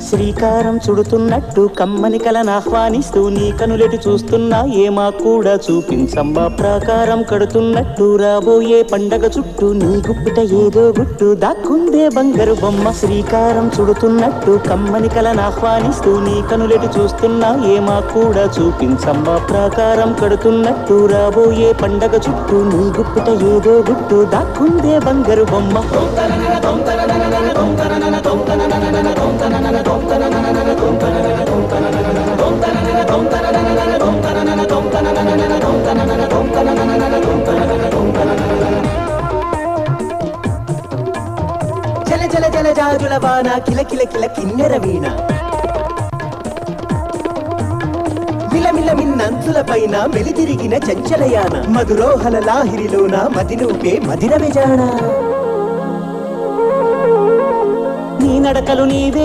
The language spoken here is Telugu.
శ్రీకారం చుడుతున్నట్టు కమ్మని కలను ఆహ్వానిస్తూ నీ కనులెటు చూస్తున్నా ఏమా కూడా చూపించమ్మా ప్రాకారం కడుతున్నట్టు రాబోయే పండగ చుట్టూ నీ గుప్పిట ఏదో గుట్టు దాక్కుందే బంగారు బొమ్మ శ్రీకారం చుడుతున్నట్టు కమ్మని కలను ఆహ్వానిస్తూ నీ కనులెటు చూస్తున్నా ఏమా కూడా చూపించమ్మా ప్రాకారం కడుతున్నట్టు రాబోయే పండగ చుట్టూ నీ గుప్పిట ఏదో గుట్టు దాక్కుందే బంగారు బొమ్మ జల జల జల జాజుల వాన కిల కిల కిల కిన్నెర వీణ మిలమిల మిన్నంచుల పైన మెలితిరిగిన చంచలయాన మధురోహల లాహిరిలోన మదినూపే మదిర విజాణ నీ నడకలు నీవే